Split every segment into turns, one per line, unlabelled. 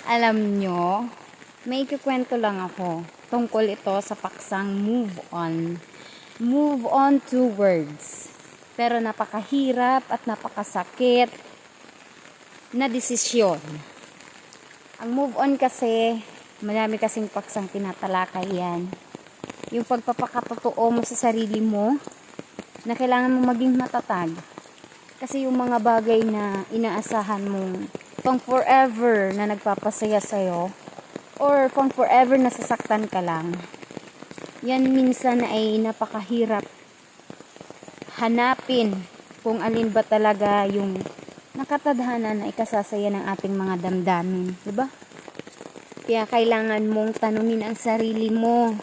Alam nyo, may ikukwento lang ako tungkol ito sa paksang move on. Move on to words. Pero napakahirap at napakasakit na desisyon. Ang move on kasi, marami kasing paksang tinatalakay yan. Yung pagpapakatotoo mo sa sarili mo, na kailangan mo maging matatag. Kasi yung mga bagay na inaasahan mo pang forever na nagpapasaya sa'yo, or pang forever na sasaktan ka lang, yan minsan ay napakahirap hanapin kung alin ba talaga yung nakatadhana na ikasasaya ng ating mga damdamin, diba? Kaya kailangan mong tanunin ang sarili mo,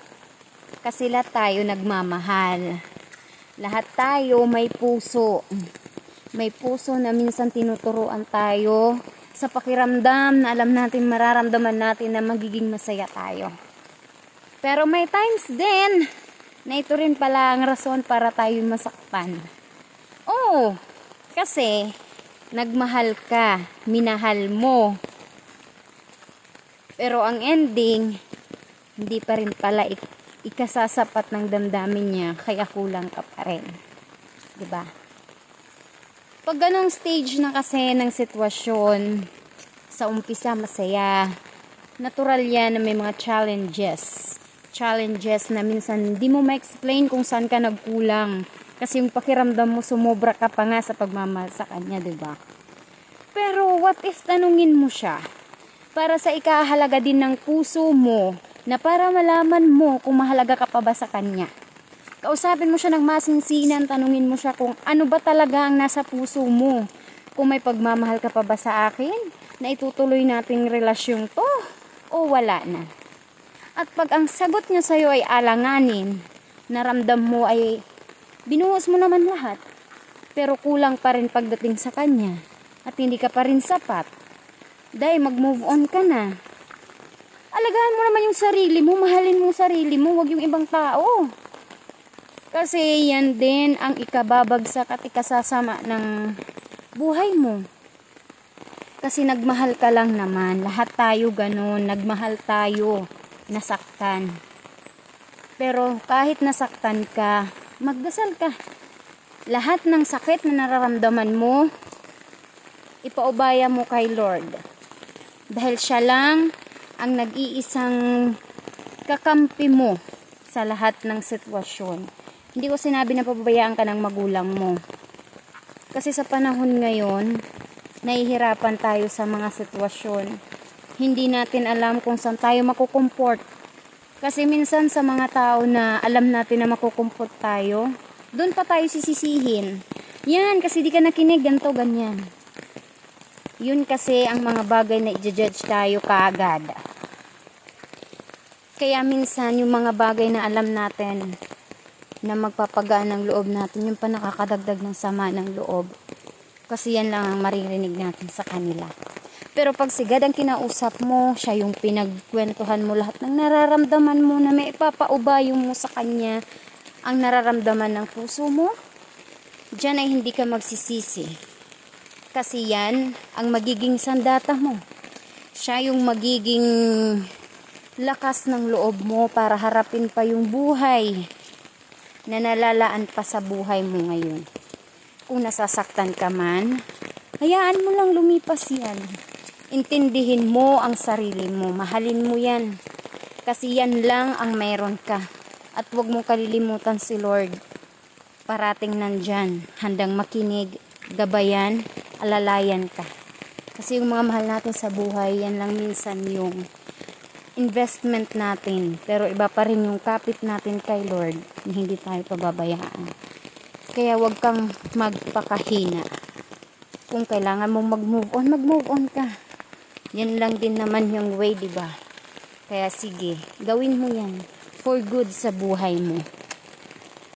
kasi lahat tayo nagmamahal, lahat tayo may puso na minsan tinuturuan tayo sa pakiramdam na alam natin, mararamdaman natin na magiging masaya tayo. Pero may times din na ito rin pala ang rason para tayo masaktan. Oo, kasi nagmahal ka, minahal mo. Pero ang ending, hindi pa rin pala ikasasapat ng damdamin niya, kaya kulang ka pa rin. Diba? Pag ganong stage na kasi ng sitwasyon, sa umpisa masaya, natural yan na may mga challenges na minsan hindi mo ma-explain kung saan ka nagkulang, kasi yung pakiramdam mo sumobra ka pa nga sa pagmamahal sa kanya, diba? Pero what if tanungin mo siya para sa ikahalaga din ng puso mo, na para malaman mo kung mahalaga ka pa ba sa kanya. Kausapin mo siya ng masinsinan, tanungin mo siya kung ano ba talaga ang nasa puso mo. Kung may pagmamahal ka pa ba sa akin, na itutuloy nating relasyon to, o wala na. At pag ang sagot niya sa'yo ay alanganin, naramdam mo ay binuhos mo naman lahat, pero kulang pa rin pagdating sa kanya, at hindi ka pa rin sapat, dahil mag-move on ka na. Alagaan mo naman yung sarili mo, mahalin mo yung sarili mo, wag yung ibang tao. Kasi yan din ang ikababagsak at ikasasama ng buhay mo. Kasi nagmahal ka lang naman. Lahat tayo ganun. Nagmahal tayo. Nasaktan. Pero kahit nasaktan ka, magdasal ka. Lahat ng sakit na nararamdaman mo, ipaubaya mo kay Lord. Dahil siya lang ang nag-iisang kakampi mo sa lahat ng sitwasyon. Hindi ko sinabi na pababayaan ka ng magulang mo. Kasi sa panahon ngayon, nahihirapan tayo sa mga sitwasyon. Hindi natin alam kung saan tayo makukumport. Kasi minsan sa mga tao na alam natin na makukumport tayo, doon pa tayo sisisihin. Yan, kasi di ka nakinig, ganito, ganyan. Yun kasi ang mga bagay na i-judge tayo kaagad. Kaya minsan yung mga bagay na alam natin na magpapagaan ng loob natin, yung pa nakakadagdag ng sama ng loob. Kasi yan lang ang maririnig natin sa kanila. Pero pag sigad ang kinausap mo, siya yung pinagkwentuhan mo lahat ng nararamdaman mo, na may ipapaubayo mo sa kanya ang nararamdaman ng puso mo, diyan ay hindi ka magsisisi. Kasi yan ang magiging sandata mo. Siya yung magiging lakas ng loob mo para harapin pa yung buhay na nalalaan pa sa buhay mo ngayon. Kung nasasaktan ka man, hayaan mo lang lumipas yan. Intindihin mo ang sarili mo, mahalin mo yan. Kasi yan lang ang mayroon ka. At huwag mo kalilimutan si Lord. Parating nandyan, handang makinig, gabayan, alalayan ka. Kasi yung mga mahal natin sa buhay, yan lang minsan yung investment natin, pero iba pa rin yung kapit natin kay Lord na hindi tayo pababayaan. Kaya wag kang magpakahina. Kung kailangan mong mag-move on ka. Yan lang din naman yung way, diba? Kaya sige, gawin mo yan for good sa buhay mo.